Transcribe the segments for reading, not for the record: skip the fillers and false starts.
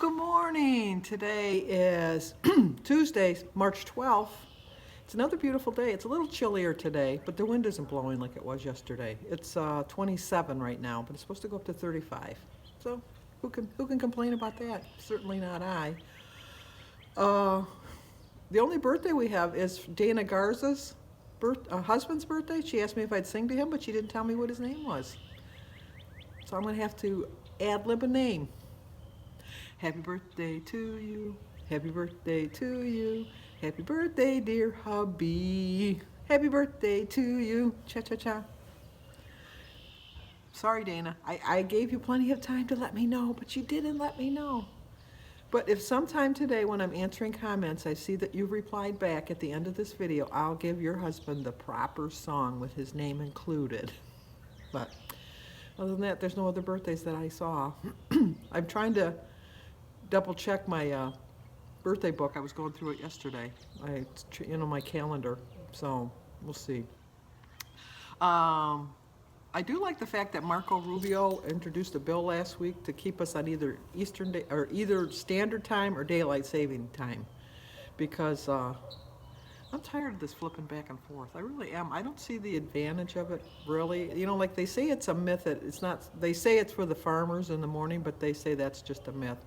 Good morning. Today is Tuesday, March 12th. It's another beautiful day. It's a little chillier today, but the wind isn't blowing like it was yesterday. It's 27 right now, but it's supposed to go up to 35. So who can complain about that? Certainly not I. Uh, the only birthday we have is Dana Garza's husband's birthday. She asked me if I'd sing to him, but she didn't tell me what his name was. So I'm going to have to ad-lib a name. Happy birthday to you. Happy birthday to you. Happy birthday, dear hubby. Happy birthday to you. Cha-cha-cha. Sorry, Dana. I gave you plenty of time to let me know, but you didn't let me know. But if sometime today when I'm answering comments, I see that you've replied back at the end of this video, I'll give your husband the proper song with his name included. But other than that, there's no other birthdays that I saw. I'm trying to double check my birthday book. I was going through it yesterday. My calendar. So we'll see. I do like the fact that Marco Rubio introduced a bill last week to keep us on either either standard time or daylight saving time, because I'm tired of this flipping back and forth. I really am. I don't see the advantage of it, really. Like they say it's a myth. It's not. They say it's for the farmers in the morning, but they say that's just a myth.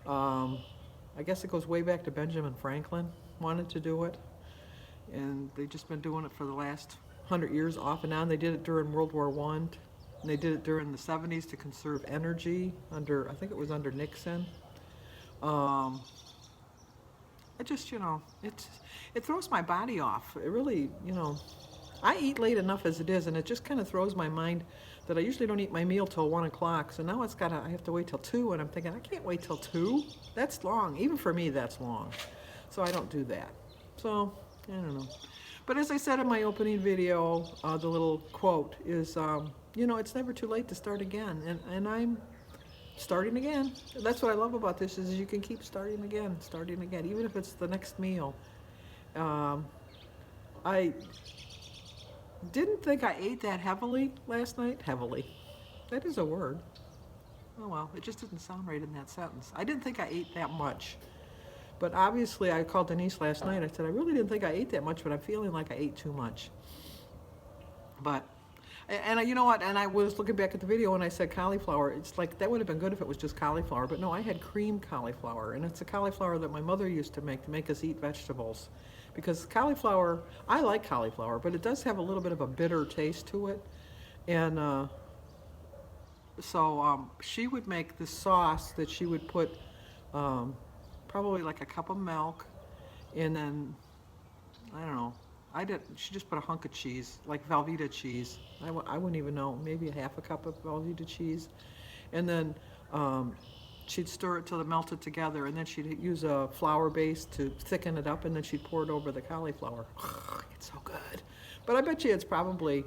I guess it goes way back to Benjamin Franklin wanted to do it, and they've just been doing it for the last 100 years off and on. They did it during World War I, and they did it during the 70s to conserve energy I think it was under Nixon. It just, it throws my body off. It really, I eat late enough as it is, and it just kind of throws my mind that I usually don't eat my meal till 1 o'clock. So now I have to wait till 2, and I'm thinking, I can't wait till 2. That's long. Even for me, that's long. So I don't do that. So, I don't know. But as I said in my opening video, the little quote is, it's never too late to start again. And I'm starting again. That's what I love about this, is you can keep starting again, even if it's the next meal. I didn't think I ate that heavily last night. Heavily. That is a word. Oh well, it just didn't sound right in that sentence. I didn't think I ate that much. But obviously, I called Denise last night. I said, I really didn't think I ate that much, but I'm feeling like I ate too much. But, and you know what? And I was looking back at the video and I said cauliflower. It's like, that would have been good if it was just cauliflower. But no, I had creamed cauliflower. And it's a cauliflower that my mother used to make us eat vegetables. Because cauliflower, I like cauliflower, but it does have a little bit of a bitter taste to it. And so she would make this sauce that she would put probably like a cup of milk, and then, I don't know, she just put a hunk of cheese, like Velveeta cheese. I wouldn't even know, maybe a half a cup of Velveeta cheese. And then she'd stir it till it melted together, and then she'd use a flour base to thicken it up, and then she'd pour it over the cauliflower. It's so good. But I bet you it's probably,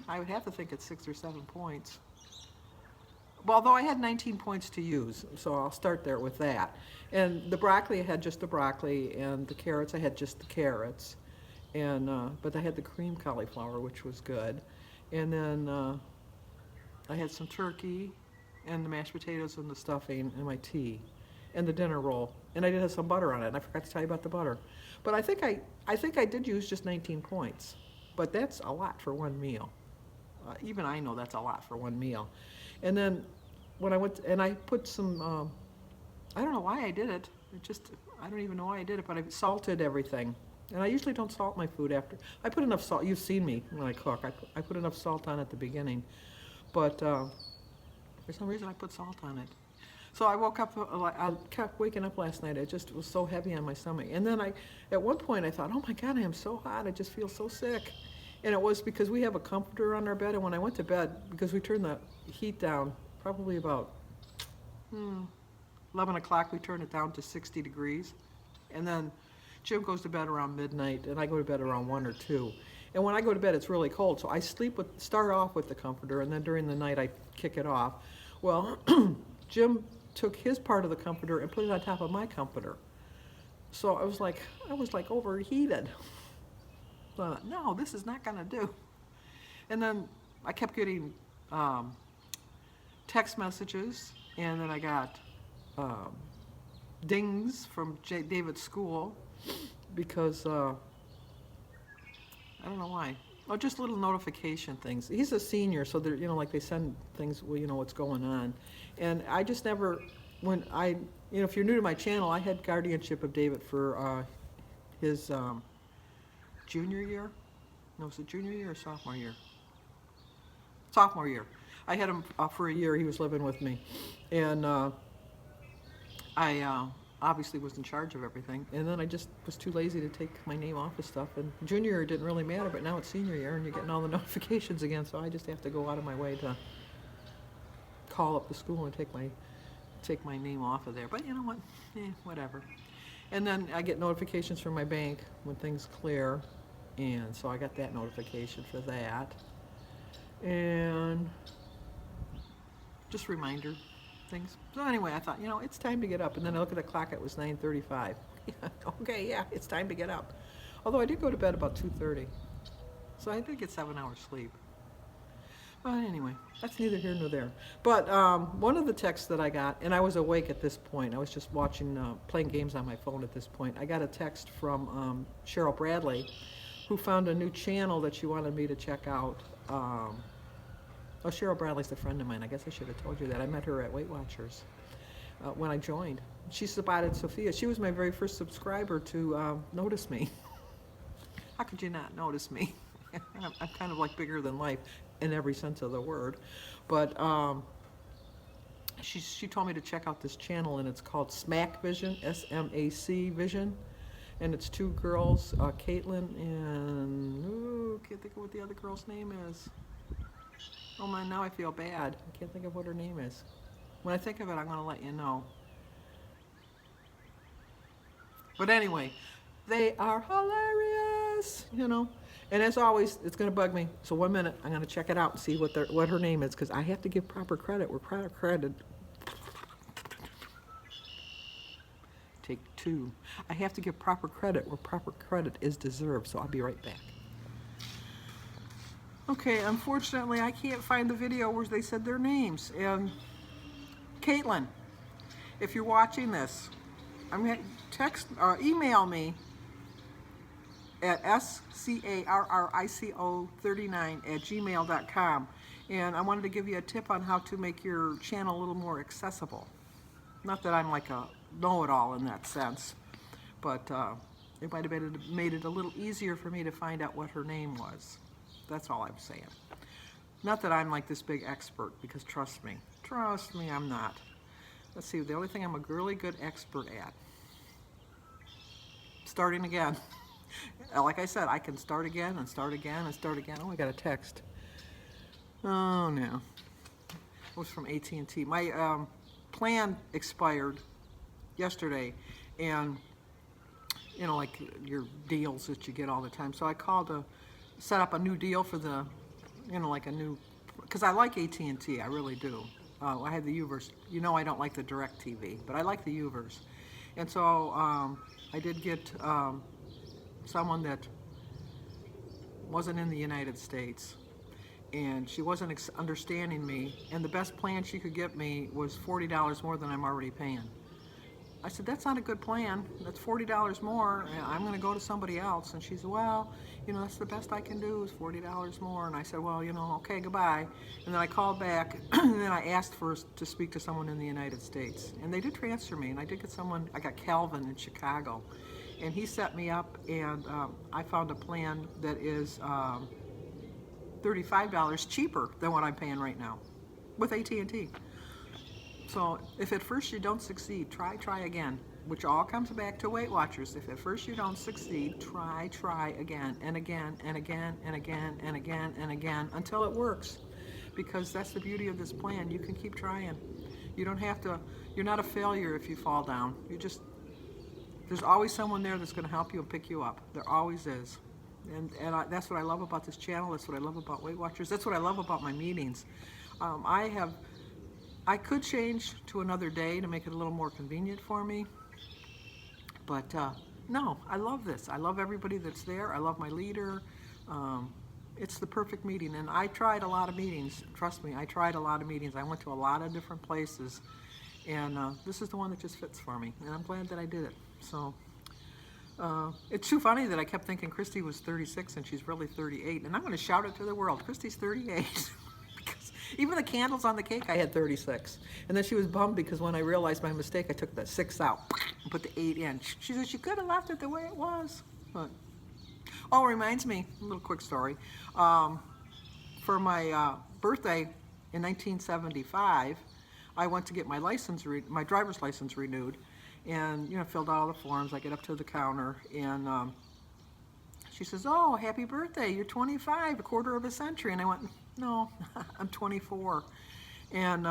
I would have to think it's 6 or 7 points. Well, although I had 19 points to use, so I'll start there with that. And the broccoli, I had just the broccoli, and the carrots, I had just the carrots. And but I had the cream cauliflower, which was good. And then I had some turkey, and the mashed potatoes, and the stuffing, and my tea, and the dinner roll. And I did have some butter on it, and I forgot to tell you about the butter. But I think I did use just 19 points. But that's a lot for one meal. Even I know that's a lot for one meal. And then when I went, and I put some, I don't know why I did it. I don't even know why I did it, but I salted everything. And I usually don't salt my food after. I put enough salt. You've seen me when I cook. I put enough salt on at the beginning. But for some reason I put salt on it. So I woke up, I kept waking up last night. It just was so heavy on my stomach. And then at one point I thought, oh my God, I am so hot. I just feel so sick. And it was because we have a comforter on our bed, and when I went to bed, because we turned the heat down probably about 11 o'clock, we turned it down to 60 degrees. And then Jim goes to bed around midnight, and I go to bed around 1 or 2. And when I go to bed, it's really cold, so I start off with the comforter, and then during the night I kick it off. Well, Jim took his part of the comforter and put it on top of my comforter. So I was like overheated. Thought, no, this is not gonna do. And then I kept getting text messages, and then I got um, dings from David's school because I don't know why. Oh, just little notification things. He's a senior, so they're, like they send things, well, what's going on. And I just never, when I, if you're new to my channel, I had guardianship of David for his junior year. No, was it junior year or sophomore year? Sophomore year. I had him for a year. He was living with me. And I obviously was in charge of everything. And then I just was too lazy to take my name off of stuff. And junior year didn't really matter, but now it's senior year and you're getting all the notifications again. So I just have to go out of my way to call up the school and take my name off of there. But you know what? Whatever. And then I get notifications from my bank when things clear. And so I got that notification for that. And just reminder things. So anyway, I thought, it's time to get up. And then I look at the clock, it was 9:35. Okay, yeah, it's time to get up. Although I did go to bed about 2:30. So I did get 7 hours sleep. But anyway, that's neither here nor there. But one of the texts that I got, and I was awake at this point, I was just watching, playing games on my phone at this point. I got a text from Cheryl Bradley, who found a new channel that she wanted me to check out. Cheryl Bradley's a friend of mine. I guess I should have told you that. I met her at Weight Watchers when I joined. She spotted Sophia. She was my very first subscriber to notice me. How could you not notice me? I'm kind of like bigger than life in every sense of the word. But she told me to check out this channel, and it's called Smack Vision, S-M-A-C Vision. And it's two girls, Caitlin and, can't think of what the other girl's name is. Oh man, now I feel bad. I can't think of what her name is. When I think of it, I'm going to let you know. But anyway, they are hilarious, And as always, it's going to bug me. So 1 minute, I'm going to check it out and see what her name is, because I have to give proper credit where proper credit. Take two. I have to give proper credit where proper credit is deserved. So I'll be right back. Okay, unfortunately, I can't find the video where they said their names. And Caitlin, if you're watching this, I'm going to email me at scarrico39@gmail.com. And I wanted to give you a tip on how to make your channel a little more accessible. Not that I'm like a know-it-all in that sense, but it might have made it a little easier for me to find out what her name was. That's all I'm saying. Not that I'm like this big expert, because trust me, I'm not. Let's see, the only thing I'm a really good expert at. Starting again. Like I said, I can start again and start again and start again. Oh, I got a text. Oh, no. It was from AT&T. My plan expired yesterday, and, like your deals that you get all the time. So I called to set up a new deal for the, like a new, because I like AT&T, I really do. I had the U-verse. I don't like the direct TV, but I like the U-verse. And so I did get someone that wasn't in the United States, and she wasn't understanding me, and the best plan she could get me was $40 more than I'm already paying. I said, that's not a good plan. That's $40 more. I'm going to go to somebody else. And she said, well, that's the best I can do is $40 more. And I said, well, okay, goodbye. And then I called back, and then I asked to speak to someone in the United States. And they did transfer me, and I did get someone. I got Calvin in Chicago. And he set me up, and I found a plan that is $35 cheaper than what I'm paying right now with AT&T. So if at first you don't succeed, try again, which all comes back to Weight Watchers. If at first you don't succeed, try again and again and again and again and again and again until it works. Because that's the beauty of this plan. You can keep trying. You don't have to, you're not a failure if you fall down. There's always someone there that's going to help you and pick you up. There always is. And that's what I love about this channel. That's what I love about Weight Watchers. That's what I love about my meetings. I could change to another day to make it a little more convenient for me, but no, I love this. I love everybody that's there. I love my leader. It's the perfect meeting, and I tried a lot of meetings. Trust me, I tried a lot of meetings. I went to a lot of different places, And this is the one that just fits for me, and I'm glad that I did it. So it's too funny that I kept thinking Christy was 36 and she's really 38, and I'm going to shout it to the world. Christy's 38. Because even the candles on the cake, I had 36. And then she was bummed because when I realized my mistake, I took that 6 out and put the 8 in. She said she could have left it the way it was. But, oh, it reminds me, a little quick story. For my birthday in 1975, I went to get my my driver's license renewed, and filled out all the forms. I get up to the counter, and she says, "Oh, happy birthday! You're 25, a quarter of a century." And I went, "No, I'm 24." And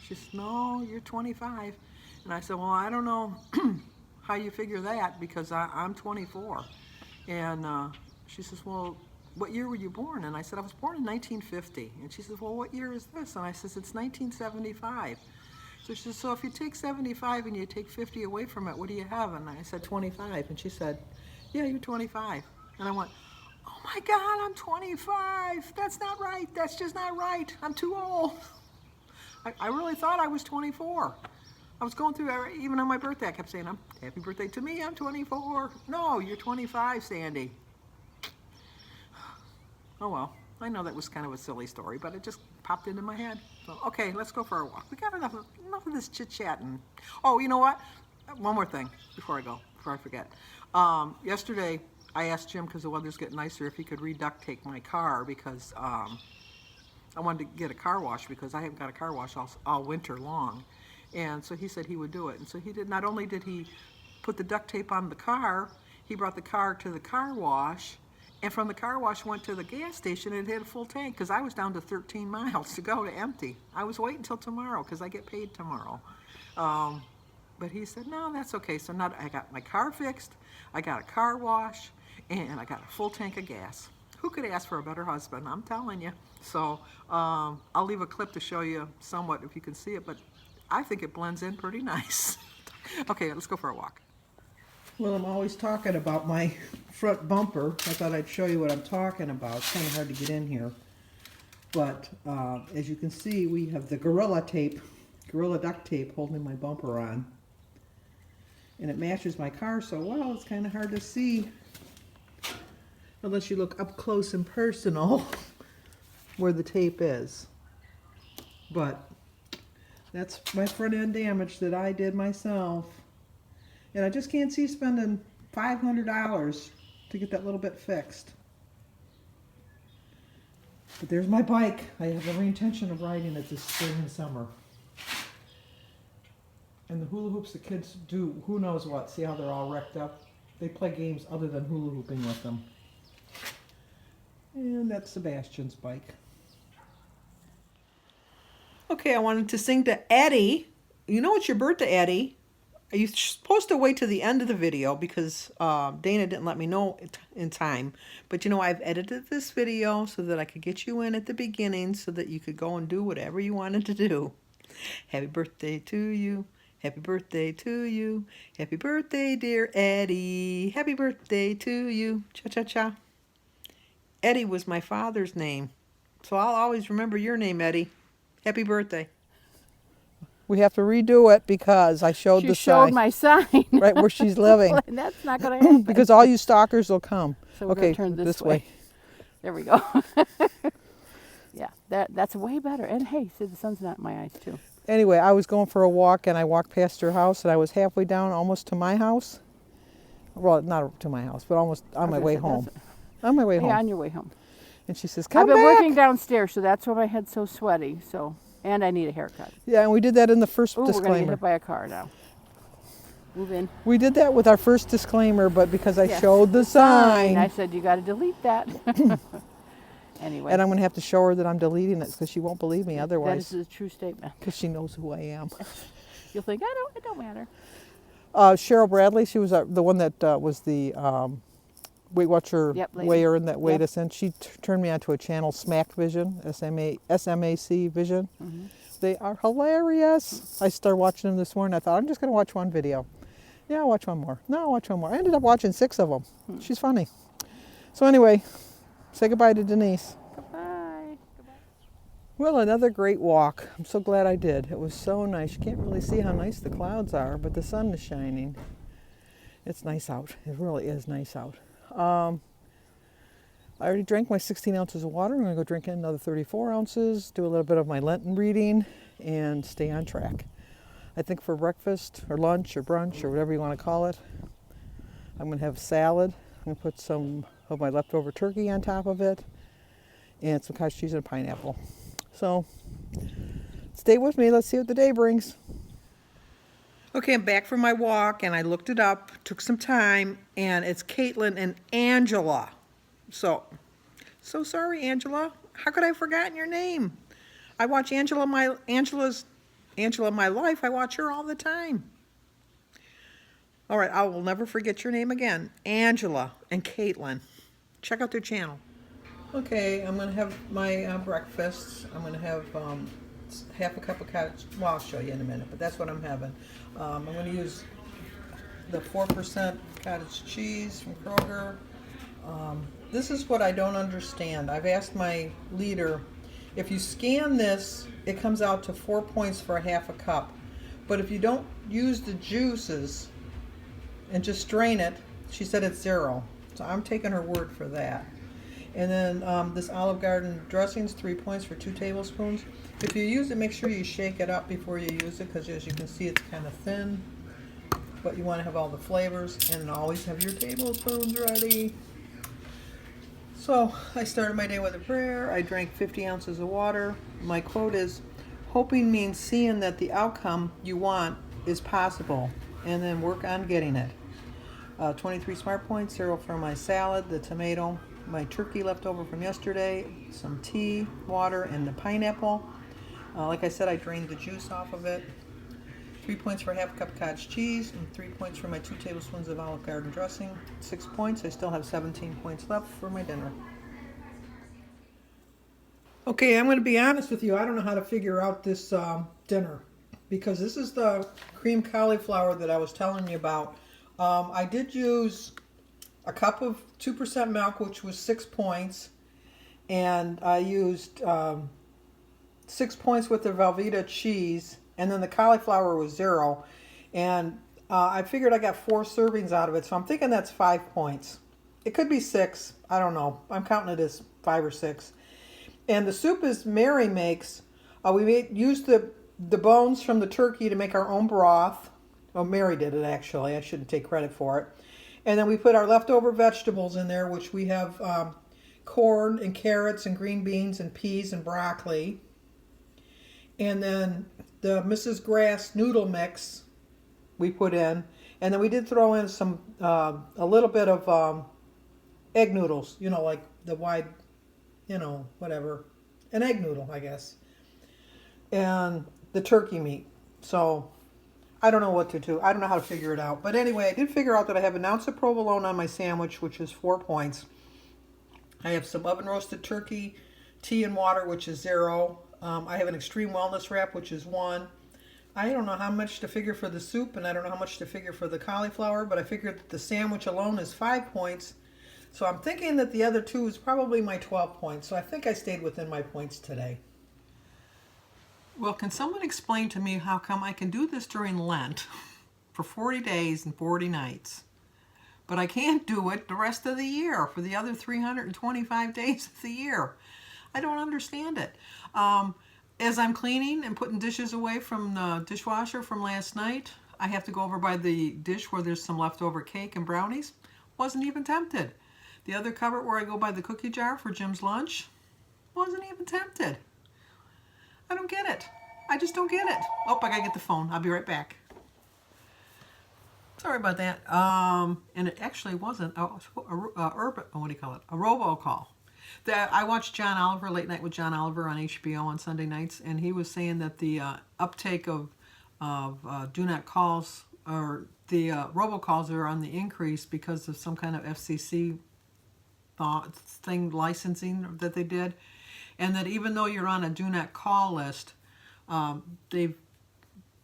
she says, "No, you're 25." And I said, "Well, I don't know how you figure that because I'm 24." And she says, "Well, what year were you born?" And I said, "I was born in 1950. And she says, "Well, what year is this?" And I says, "It's 1975. So she says, "So if you take 75 and you take 50 away from it, what do you have?" And I said, 25. And she said, "Yeah, you're 25. And I went, "Oh my God, I'm 25. That's not right. That's just not right. I'm too old." I really thought I was 24. I was going through, even on my birthday, I kept saying, "Happy birthday to me, I'm 24. No, you're 25, Sandy." Oh well, I know that was kind of a silly story, but it just popped into my head. So, okay, let's go for a walk. We got enough of this chit-chatting. Oh, you know what? One more thing before I forget. Yesterday, I asked Jim, because the weather's getting nicer, if he could re-duct tape my car because I wanted to get a car wash because I haven't got a car wash all winter long. And so he said he would do it. And so he did. Not only did he put the duct tape on the car, he brought the car to the car wash, and from the car wash went to the gas station and it had a full tank because I was down to 13 miles to go to empty. I was waiting until tomorrow because I get paid tomorrow. But he said, "No, that's okay." So now I got my car fixed, I got a car wash, and I got a full tank of gas. Who could ask for a better husband? I'm telling you. So I'll leave a clip to show you somewhat if you can see it, but I think it blends in pretty nice. Okay, let's go for a walk. Well, I'm always talking about my front bumper. I thought I'd show you what I'm talking about. It's kind of hard to get in here. But as you can see, we have the Gorilla duct tape holding my bumper on. And it matches my car so well, it's kind of hard to see unless you look up close and personal where the tape is. But that's my front end damage that I did myself. And I just can't see spending $500 to get that little bit fixed. But there's my bike. I have every intention of riding it this spring and summer. And the hula hoops the kids do, who knows what. See how they're all wrecked up? They play games other than hula hooping with them. And that's Sebastian's bike. Okay, I wanted to sing to Eddie. You know it's your birthday, Eddie. You're supposed to wait to the end of the video because Dana didn't let me know in time. But I've edited this video so that I could get you in at the beginning so that you could go and do whatever you wanted to do. Happy birthday to you. Happy birthday to you. Happy birthday, dear Eddie. Happy birthday to you. Cha-cha-cha. Eddie was my father's name. So I'll always remember your name, Eddie. Happy birthday. We have to redo it because I showed the sign. You showed my sign. Right where she's living. And that's not going to happen. Because all you stalkers will come. So we're going to turn this way. There we go. Yeah, that's way better. And hey, see, the sun's not in my eyes too. Anyway, I was going for a walk and I walked past her house and I was halfway down almost to my house. Well, not to my house, but almost on my way home. On my way home. Yeah, on your way home. And she says, "Come back." I've been working downstairs, so that's why my head's so sweaty. And I need a haircut. Yeah, and we did that in the first disclaimer. We're going to get hit by a car now. Move in. We did that with our first disclaimer, but because I showed the sign. I said, you got to delete that. Anyway. And I'm going to have to show her that I'm deleting it because she won't believe me otherwise. That is a true statement. Because she knows who I am. You'll think, it don't matter. Cheryl Bradley, she was the one that was the Weight Watcher weigher and that weighed us in. She turned me onto a channel, Smack Vision, SMAC Vision. Mm-hmm. They are hilarious. I started watching them this morning. I thought, I'm just going to watch one video. Yeah, I'll watch one more. No, I'll watch one more. I ended up watching 6 of them. She's funny. So anyway, say goodbye to Denise. Goodbye. Goodbye. Well, another great walk. I'm so glad I did. It was so nice. You can't really see how nice the clouds are, but the sun is shining. It's nice out. It really is nice out. I already drank my 16 ounces of water. I'm going to go drink another 34 ounces, do a little bit of my Lenten reading, and stay on track. I think for breakfast or lunch or brunch or whatever you want to call it, I'm going to have salad. I'm going to put some of my leftover turkey on top of it and some cottage cheese and a pineapple. So stay with me. Let's see what the day brings. Okay, I'm back from my walk and I looked it up, took some time, and it's Caitlin and Angela. So sorry, Angela. How could I have forgotten your name? I watch Angela My Life. I watch her all the time. All right, I will never forget your name again. Angela and Caitlin. Check out their channel. Okay, I'm going to have my breakfast. I'm going to have half a cup of cottage. Well, I'll show you in a minute, but that's what I'm having. I'm going to use the 4% cottage cheese from Kroger. This is what I don't understand. I've asked my leader, if you scan this, it comes out to 4 points for a half a cup. But if you don't use the juices and just strain it, she said it's 0. So I'm taking her word for that. And then this Olive Garden dressing is 3 points for 2 tablespoons. If you use it, make sure you shake it up before you use it, because as you can see, it's kind of thin. But you want to have all the flavors, and always have your tablespoons ready. So I started my day with a prayer. I drank 50 ounces of water. My quote is, hoping means seeing that the outcome you want is possible, and then work on getting it. 23 smart points, 0 for my salad, the tomato, my turkey left over from yesterday, some tea, water, and the pineapple. Like I said, I drained the juice off of it. 3 points for half a cup of cottage cheese, and 3 points for my 2 tablespoons of Olive Garden dressing. 6 points. I still have 17 points left for my dinner. Okay, I'm going to be honest with you. I don't know how to figure out this dinner, because this is the cream cauliflower that I was telling you about. I did use a cup of 2% milk, which was 6 points, and I used 6 points with the Velveeta cheese, and then the cauliflower was 0, and I figured I got 4 servings out of it, so I'm thinking that's 5 points. It could be 6. I don't know. I'm counting it as 5 or 6. And the soup is Mary makes. We used the bones from the turkey to make our own broth. Well, Mary did it, actually. I shouldn't take credit for it. And then we put our leftover vegetables in there, which we have corn and carrots and green beans and peas and broccoli. And then the Mrs. Grass noodle mix we put in. And then we did throw in some, a little bit of egg noodles, like the wide, whatever. An egg noodle, I guess. And the turkey meat. So I don't know what to do. I don't know how to figure it out. But anyway, I did figure out that I have an ounce of provolone on my sandwich, which is 4 points. I have some oven roasted turkey, tea and water, which is 0. I have an extreme wellness wrap, which is 1. I don't know how much to figure for the soup, and I don't know how much to figure for the cauliflower, but I figured that the sandwich alone is 5 points. So I'm thinking that the other 2 is probably my 12 points. So I think I stayed within my points today. Well, can someone explain to me how come I can do this during Lent for 40 days and 40 nights, but I can't do it the rest of the year for the other 325 days of the year? I don't understand it. As I'm cleaning and putting dishes away from the dishwasher from last night, I have to go over by the dish where there's some leftover cake and brownies. Wasn't even tempted. The other cupboard where I go by the cookie jar for Jim's lunch, wasn't even tempted. I don't get it. I just don't get it. Oh, I gotta get the phone. I'll be right back. Sorry about that. And it actually wasn't a robocall. I watched John Oliver, Late Night with John Oliver on HBO on Sunday nights, and he was saying that the uptake of do not calls, or the robocalls, are on the increase because of some kind of FCC thing, licensing that they did. And that even though you're on a do not call list, they've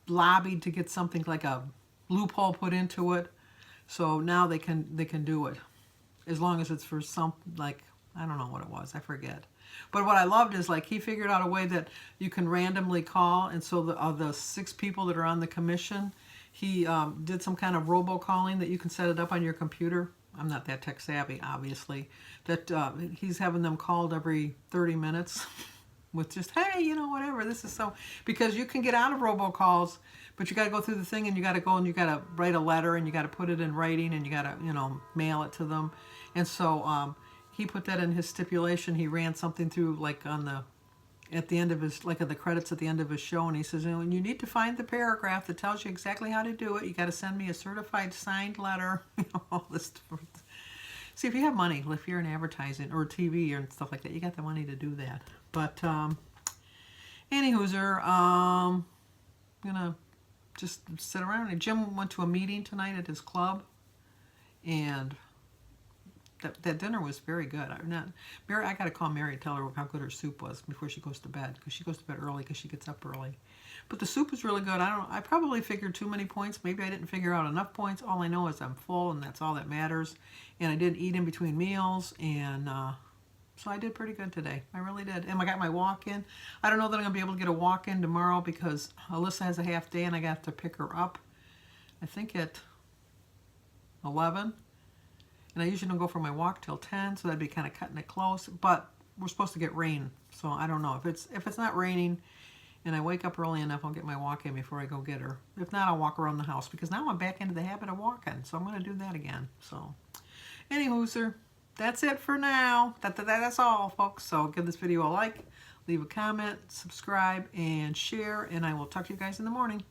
lobbied to get something like a loophole put into it. So now they can do it, as long as it's for some, like, I don't know what it was. I forget. But what I loved is like he figured out a way that you can randomly call, and so the 6 people that are on the commission, he did some kind of robocalling that you can set it up on your computer. I'm not that tech savvy, obviously. That he's having them called every 30 minutes with just, hey, you know, whatever. This is so, because you can get out of robocalls, but you got to go through the thing, and you got to go and you got to write a letter, and you got to put it in writing, and you got to, you know, mail it to them. And so he put that in his stipulation. He ran something through like on the at the end of his, like in the credits at the end of his show, and he says, you know, you need to find the paragraph that tells you exactly how to do it. You got to send me a certified signed letter. You know, all this stuff. See, if you have money, if you're in advertising or TV or stuff like that, you got the money to do that. But anywhooser, I'm gonna just sit around. And Jim went to a meeting tonight at his club, and that dinner was very good. I got to call Mary and tell her how good her soup was before she goes to bed, because she goes to bed early because she gets up early. But the soup was really good. I probably figured too many points. Maybe I didn't figure out enough points. All I know is I'm full, and that's all that matters. And I did eat in between meals, and so I did pretty good today. I really did. And I got my walk-in. I don't know that I'm going to be able to get a walk-in tomorrow because Alyssa has a half day, and I got to pick her up, I think at 11. And I usually don't go for my walk till 10, so that'd be kind of cutting it close. But we're supposed to get rain, so I don't know. If it's not raining and I wake up early enough, I'll get my walk in before I go get her. If not, I'll walk around the house, because now I'm back into the habit of walking, so I'm going to do that again. So, anywho, that's it for now. That's all, folks. So give this video a like, leave a comment, subscribe, and share, and I will talk to you guys in the morning.